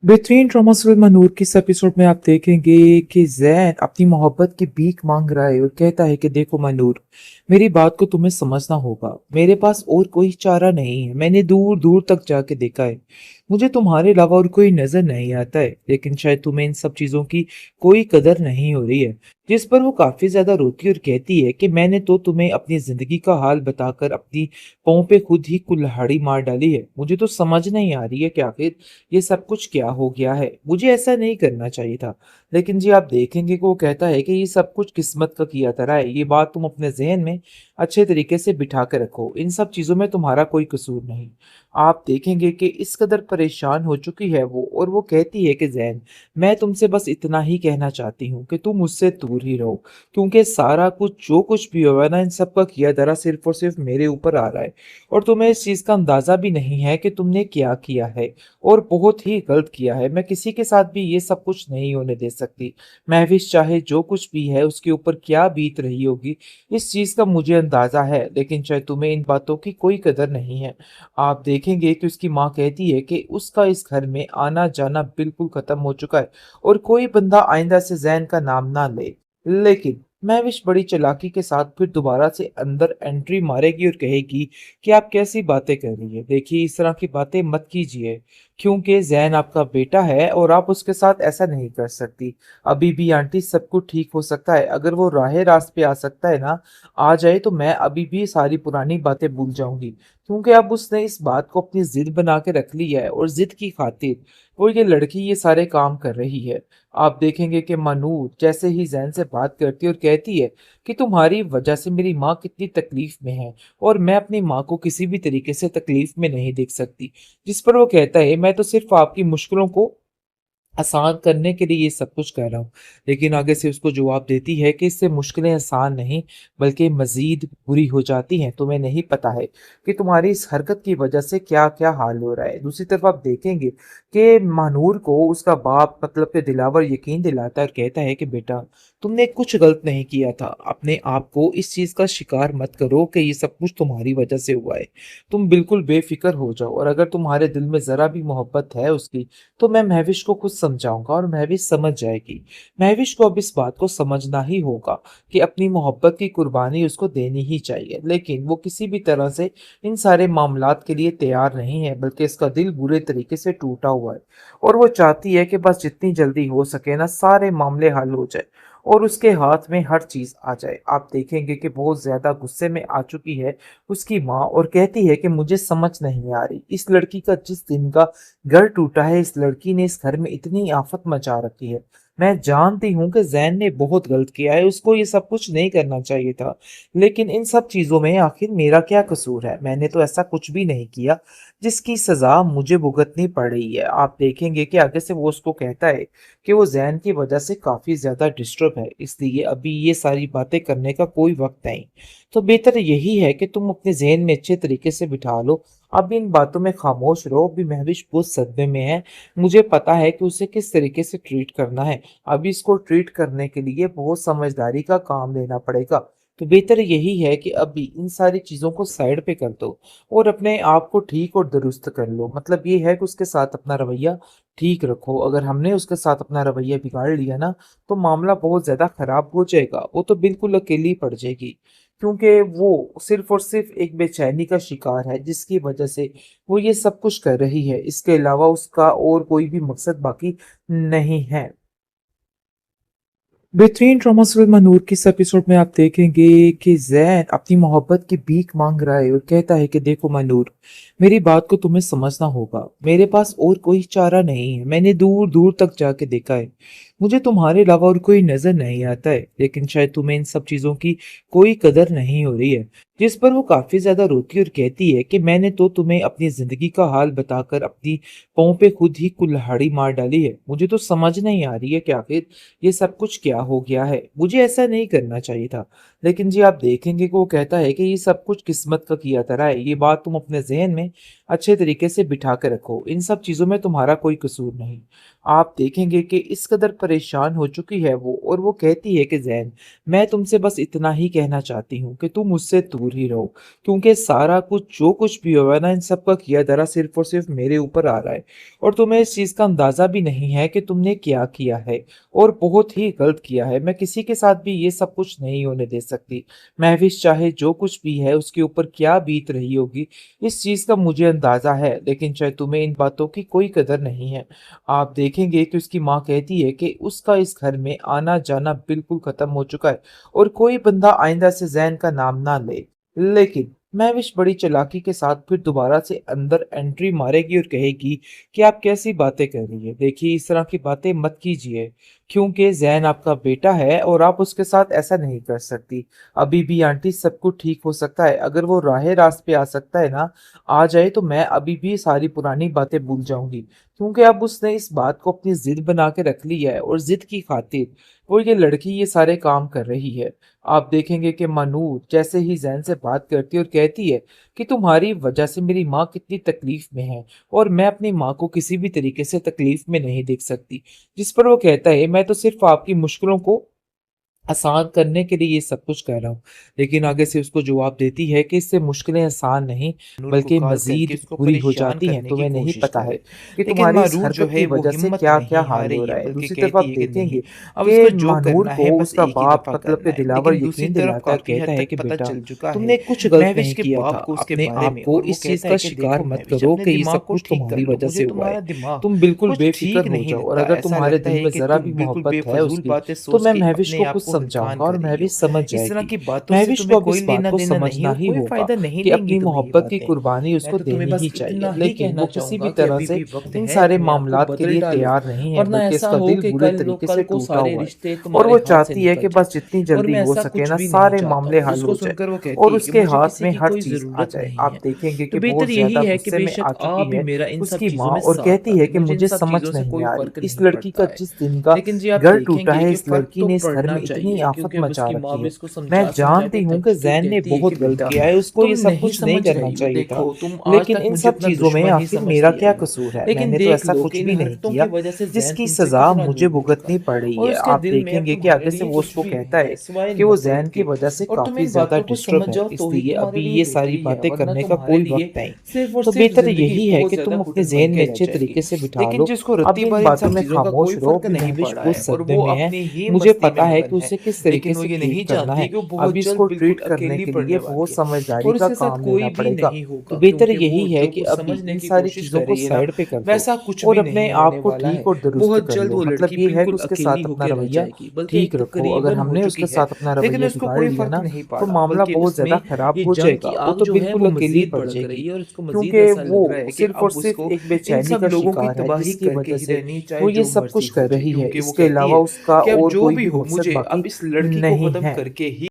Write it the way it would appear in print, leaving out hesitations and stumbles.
बेहतरीन drama serial Manur के इस एपिसोड में आप देखेंगे कि जैन अपनी मोहब्बत की भीख मांग रहा है और कहता है कि देखो मनूर, मेरी बात को तुम्हें समझना होगा। मेरे पास और कोई चारा नहीं है। मैंने दूर दूर तक जाके देखा है। मुझे तुम्हारे अलावा और कोई नजर नहीं आता है, लेकिन शायद तुम्हें इन सब चीजों की कोई कदर नहीं हो रही है। जिस पर वो काफी ज्यादा रोती और कहती है कि मैंने तो तुम्हें अपनी जिंदगी का हाल बताकर अपनी पाँव पे खुद ही कुल्हाड़ी मार डाली है। मुझे तो समझ नहीं आ रही है कि आखिर ये सब कुछ क्या हो गया है। मुझे ऐसा नहीं करना चाहिए था। लेकिन जी आप देखेंगे कि वो कहता है कि ये सब कुछ किस्मत का किया तरह है। ये बात तुम अपने जहन में अच्छे तरीके से बिठा के रखो। इन सब चीजों में तुम्हारा कोई कसूर नहीं। आप देखेंगे कि इस कदर परेशान हो चुकी है वो, और वो कहती है कि जैन, मैं तुमसे बस इतना ही कहना चाहती हूँ कि तुम मुझसे दूर ही रहो, क्योंकि सारा कुछ जो कुछ भी हुआ है ना, इन सब का किया धरा सिर्फ और सिर्फ मेरे ऊपर आ रहा है। और तुम्हें इस चीज का अंदाजा भी नहीं है कि तुमने क्या किया है, और बहुत ही गलत किया है। मैं किसी के साथ भी ये सब कुछ नहीं होने दे सकती। महविश चाहे जो कुछ भी है उसके ऊपर क्या बीत रही होगी, इस चीज का मुझे अंदाजा है, लेकिन शायद तुम्हें इन बातों की कोई कदर नहीं है। आप देखेंगे कि उसकी माँ कहती है कि उसका इस घर में आना जाना बिल्कुल खत्म हो चुका है, और कोई बंदा आइंदा से जैन का नाम ना ले। लेकिन महविश बड़ी चालाकी के साथ फिर दोबारा से अंदर एंट्री मारेगी और कहेगी कि आप कैसी बातें कर रही है। देखिए, इस तरह की बातें मत कीजिए, क्योंकि जैन आपका बेटा है और आप उसके साथ ऐसा नहीं कर सकती। अभी भी आंटी, सब कुछ ठीक हो सकता है। अगर वो राहे रास्त पे आ सकता है ना, आ जाए, तो मैं अभी भी सारी पुरानी बातें भूल जाऊंगी, क्योंकि अब उसने इस बात को अपनी जिद बना के रख ली है, और जिद की खातिर वो ये लड़की ये सारे काम कर रही है। आप देखेंगे कि मनूर जैसे ही जैन से बात करती है और कहती है कि तुम्हारी वजह से मेरी माँ कितनी तकलीफ में है, और मैं अपनी माँ को किसी भी तरीके से तकलीफ में नहीं देख सकती। जिस पर वो कहता है, मैं तो सिर्फ आपकी मुश्किलों को आसान करने के लिए ये सब कुछ कह रहा हूँ। लेकिन आगे से उसको जवाब देती है कि इससे मुश्किलें आसान नहीं, बल्कि मजीद बुरी हो जाती हैं। तुम्हें नहीं पता है कि तुम्हारी इस हरकत की वजह से क्या क्या हाल हो रहा है। दूसरी तरफ आप देखेंगे कि महानूर को उसका बाप मतलब कि दिलावर यकीन दिलाता है और कहता है कि बेटा, तुमने कुछ गलत नहीं किया था। अपने आप को इस चीज का शिकार मत करो कि ये सब कुछ तुम्हारी वजह से हुआ है। तुम बिल्कुल बेफिक्र हो जाओ, और अगर तुम्हारे दिल में जरा भी मोहब्बत है उसकी, तो मैं महविश को खुद समझाऊंगा और महविश समझ जाएगी। महविश को अब इस बात को समझना ही होगा कि अपनी मोहब्बत की कुर्बानी उसको देनी ही चाहिए, लेकिन वो किसी भी तरह से इन सारे मामलात के लिए तैयार नहीं है, बल्कि इसका दिल बुरे तरीके से टूटा हुआ है, और वो चाहती है कि बस जितनी जल्दी हो सके ना, सारे मामले हल हो जाए और उसके हाथ में हर चीज आ जाए। आप देखेंगे कि बहुत ज्यादा गुस्से में आ चुकी है उसकी माँ, और कहती है कि मुझे समझ नहीं आ रही, इस लड़की का जिस दिन का घर टूटा है, इस लड़की ने इस घर में इतनी आफत मचा रखी है। मैं जानती हूँ कि जैन ने बहुत गलत किया है, उसको ये सब कुछ नहीं करना चाहिए था, लेकिन इन सब चीजों में आखिर मेरा क्या कसूर है? मैंने तो ऐसा कुछ भी नहीं किया जिसकी सजा मुझे भुगतनी पड़ रही है। आप देखेंगे कि आगे से वो उसको कहता है कि वो जैन की वजह से काफी ज्यादा डिस्टर्ब है, इसलिए अभी ये सारी बातें करने का कोई वक्त नहीं। तो बेहतर यही है कि तुम अपने जहन में अच्छे तरीके से बिठा लो। अब इन बातों में खामोश रहो। अभी महविश बहुत सदमे में है। मुझे पता है कि उसे किस तरीके से ट्रीट करना है। अभी इसको ट्रीट करने के लिए बहुत समझदारी का काम लेना पड़ेगा। तो बेहतर यही है कि अभी इन सारी चीजों को साइड पे कर दो और अपने आप को ठीक और दुरुस्त कर लो। मतलब ये है कि उसके साथ अपना रवैया ठीक रखो। अगर हमने उसके साथ अपना रवैया बिगाड़ लिया ना, तो मामला बहुत ज्यादा खराब हो जाएगा। वो तो बिल्कुल अकेली पड़ जाएगी, क्योंकि वो सिर्फ और सिर्फ एक बेचैनी का शिकार है, जिसकी वजह से वो ये सब कुछ कर रही है। इसके अलावा उसका और कोई भी मकसद बाकी नहीं है। बेहतरीन ड्रामा सीरियल मनूर के इस एपिसोड में आप देखेंगे कि जैन अपनी मोहब्बत की भीख मांग रहा है और कहता है कि देखो मनूर, मेरी बात को तुम्हें समझना होगा। मेरे पास और कोई चारा नहीं है। मैंने दूर दूर तक जाके देखा है। मुझे तुम्हारे अलावा और कोई नजर नहीं आता है, लेकिन शायद तुम्हें इन सब चीजों की कोई कदर नहीं हो रही है। जिस पर वो काफी ज्यादा रोती और कहती है कि मैंने तो तुम्हें अपनी जिंदगी का हाल बताकर अपनी पाँव पे खुद ही कुल्हाड़ी मार डाली है। मुझे तो समझ नहीं आ रही है कि आखिर ये सब कुछ क्या हो गया है। मुझे ऐसा नहीं करना चाहिए था। लेकिन जी आप देखेंगे कि वो कहता है कि ये सब कुछ किस्मत का किया धरा है। ये बात तुम अपने ज़हन में अच्छे तरीके से बिठा के रखो। इन सब चीज़ों में तुम्हारा कोई कसूर नहीं। आप देखेंगे कि इस कदर परेशान हो चुकी है वो, और वो कहती है कि ज़ैन, मैं तुमसे बस इतना ही कहना चाहती हूँ कि तुम मुझसे दूर ही रहो, क्योंकि सारा कुछ जो कुछ भी हुआ है ना, इन सब का किया धरा सिर्फ़ और सिर्फ़ मेरे ऊपर आ रहा है, और तुम्हें इस चीज़ का अंदाज़ा भी नहीं है कि तुमने क्या किया है, और बहुत ही गलत किया है। मैं किसी के साथ भी ये सब कुछ नहीं होने दे सकती। महविश चाहे जो कुछ भी है उसके ऊपर क्या बीत रही होगी, इस चीज़ का मुझे अंदाज़ा है, लेकिन शायद तुम्हें इन बातों की कोई कदर नहीं है। आप देखेंगे कि उसकी माँ कहती है कि उसका इस घर में आना-जाना बिल्कुल ख़त्म हो चुका है, और कोई बंदा आइंदा से ज़ैन का नाम ना ले। लेकिन महविश बड़ी चालाकी के साथ फिर दोबारा से अंदर एंट्री मारेगी और कहेगी कि आप कैसी बातें कर रही है? देखिए, इस तरह की बातें मत कीजिए, क्योंकि ज़ैन आपका बेटा है और आप उसके साथ ऐसा नहीं कर सकती। अभी भी आंटी सब कुछ ठीक हो सकता है। अगर वो राहे-रास्त पे आ सकता है ना, आ जाए, तो मैं अभी भी सारी पुरानी बातें भूल जाऊँगी। क्योंकि अब उसने इस बात को अपनी ज़िद बना के रख ली है, और ज़िद की खातिर वो ये लड़की ये सारे काम कर रही है। आप देखेंगे कि मनूर जैसे ही ज़ैन से बात करती है और कहती है कि तुम्हारी वजह से मेरी माँ कितनी तकलीफ़ में है, और मैं अपनी माँ को किसी भी तरीके से तकलीफ़ में नहीं देख सकती। जिस पर वो कहता है, मैं तो सिर्फ़ आपकी मुश्किलों को आसान करने के लिए ये सब कुछ कह रहा हूँ। लेकिन आगे से उसको जवाब देती है कि इससे मुश्किलें आसान नहीं, नूर को बल्कि कॉल करके मज़ीद उसको बुरी हो परेशान जाती हैं। करने की तुम्हें नहीं कोशिश पता है करे। कि लेकिन तुम्हारी इस मारूर जो हरकत है की वो वजह से हिम्मत क्या-क्या नहीं हाल हो हारेगी, रहा है। बल्कि दूसरी तरफ कहती आप है कि नहीं, देखेंगे अब उसको कि जो महानूर करना को है बस उसका एक ही बाप दफ़ा मतलब करना कि है। दिलावर लेकिन दूसरी यकीन तरफ दिलाता है और काफ़ी हद कहता है तक कि पता बेटा, चल चुका है तुमने कुछ गलत महविश नहीं के किया था। बाप को उसके अपने बारे आप में, को और वो इस चीज़ कहता है का कि शिकार देखो मत महविश, करो अपने कि ये दिमाग सब को कुछ ठीक कर तुम्हारी लो, वजह मुझे से हुआ तुम्हारा है। दिमाग तुम बिल्कुल कुछ बेफ़िक्र ठीक हो नहीं जाओ, और लगता। अगर ऐसा तुम्हारे लगता दिल है में कि ज़रा भी तुम बिल्कुल मोहब्बत है बेफजूल उसकी, बातें तो सोच मैं के महविश अपने को आप कुछ को नुकसान समझाऊँगा, और कर रही महविश हो। समझ इस तरह जाएगी। की बातों से महविश तुम्हें को अब कोई इस बात लेना को देना नहीं, समझना और ही कोई होगा फ़ायदा नहीं कि देंगी अपनी तुम्हें ये मोहब्बत की बातें। कुर्बानी मैं उसको तो तुम्हें देनी बस ही चाहिए, इतना ही लेकिन कहना वो किसी चाहूँगा भी कि तरह अभी से भी वक़्त इन है, सारे अपने आप को मामलात के बदल लिए डालो, तैयार नहीं है, वरना बल्कि ऐसा उसका हो दिल कि बुरे कल तरीके से कल को टूटा सारे हुआ है, रिश्ते और तुम्हारे वो हाथ से चाहती है कि निकल जाएँ। बस जितनी और जल्दी मैं हो ऐसा सके कुछ ना, भी नहीं सारे चाहता मामले हूँ। हल जिसको हो जाए, सुनकर वो कहती और है कि उसके मुझे हाथ किसी में की हर कोई चीज़ आ ज़रूरत जाए। नहीं आप है। देखेंगे कि तो बेहतर बहुत यही ज़्यादा है कि गुस्से में आ बेशक आप चुकी भी है मेरा इन सब उसकी चीज़ों माँ, में और साथ कहती ना है दें, कि मुझे इन मुझे सब समझ चीज़ों से नहीं कोई आ रही, फ़र्क इस नहीं लड़की का पड़ता है। जिस दिन का लेकिन जी आप घर टूटा देखेंगे है, कि इस फ़र्क लड़की तो ने इस घर पड़ना में इतनी चाहिए, आफत क्योंकि अब मचा उसकी माँ रखी भी है। इसको मैं समझा-समझा के जानती हूँ थक कि चुकी है, ज़ैन ने कहती है कि बहुत गलत बेटा किया है, उसको तुम ये सब नहीं कुछ नहीं समझ करना रही हो, चाहिए था। देखो तुम आज लेकिन तक इन मुझे सब अपना चीज़ों में दुश्मन ही आखिर मेरा समझती क्या आई हो। कसूर है? लेकिन मैंने तो देख ऐसा लो कि कुछ इन भी नहीं हरकतों की किया, वज़ह से ज़ैन जिसकी तुमसे सज़ा कितना मुझे दूर हो चुका भुगतनी है, पड़ रही और है। उसके आप दिल में अब देखेंगे कि तुम्हारे आगे से लिए वो कुछ उसको भी कहता नहीं है है सिवाय कि वो नफ़रत ज़ैन की के। वजह से और तुम काफ़ी इन ज़्यादा बातों को डिस्टर्ब समझ है, जाओ तो ही इसलिए तुम्हारे अभी लिए ये सारी बेहतरी है, बातें वरना करने का तुम्हारे कोई लिए वक़्त नहीं। सिर्फ़ और तो सिर्फ़ बेहतर ज़िंदगी यही है बहुत कि ज़्यादा तुम अपने घुटन बन ज़हन के में रह अच्छे जाएगी। तरीके से बिठा लेकिन लो। जिसको अब रत्ती इन भर इन बातों सब में चीज़ों का खामोश कोई रहो। फ़र्क अभी नहीं महविश पड़ा बहुत है, और सदमे वो में है। अपनी ही मुझे मस्ती में पता है मगन कि है, उसे किस लेकिन तरीके वो से ये ट्रीट नहीं करना जानती है। कि वो अभी बहुत जल्द इसको बिल्कुल ट्रीट करने अकेली के लिए पड़ने बहुत वाली है, समझदारी और का उसके साथ काम लेना कोई भी पड़ेगा। नहीं तो होगा, बेहतर क्योंकि यही वो है जो कि कुछ अभी समझने इन की सारी कोशिश चीज़ों कर को रही है ना, साइड पे कर दो, वैसा कुछ और भी अपने नहीं होने आप को वाला ठीक है। और दुरुस्त बहुत कर जल्द लो। वो मतलब लड़की ये है कि बिल्कुल उसके अकेली साथ अपना होके रह रवैया जाएगी, बल्कि ठीक एक रखो। अगर तकरीबन हो हमने चुकी उसके है। साथ अपना लेकिन रवैया उसको बिगाड़ कोई लिया फ़र्क ना, नहीं तो पड़ा, मामला बल्कि बहुत उसमें ज़्यादा खराब ये हो जंग जाएगा। की वो आग तो जो है बिल्कुल वो अकेली मज़ीद पड़ भड़क रही जाएगी, है, और उसको मज़ीद क्योंकि ऐसा वो लग रहा है कि सिर्फ़ और अब सिर्फ़ उसको एक इन बेचैनी सब का लोगों की शिकार है, तबाही जिसकी करके वजह ही से रहनी, चाहे वो ये जो सब मर्ज़ी कुछ हो कर जाए, रही है। क्योंकि वो इसके कहती अलावा है उसका कि अब और जो कोई भी भी हो, मकसद मुझे अब बाकी इस लड़की को नहीं ख़त्म है। करके ही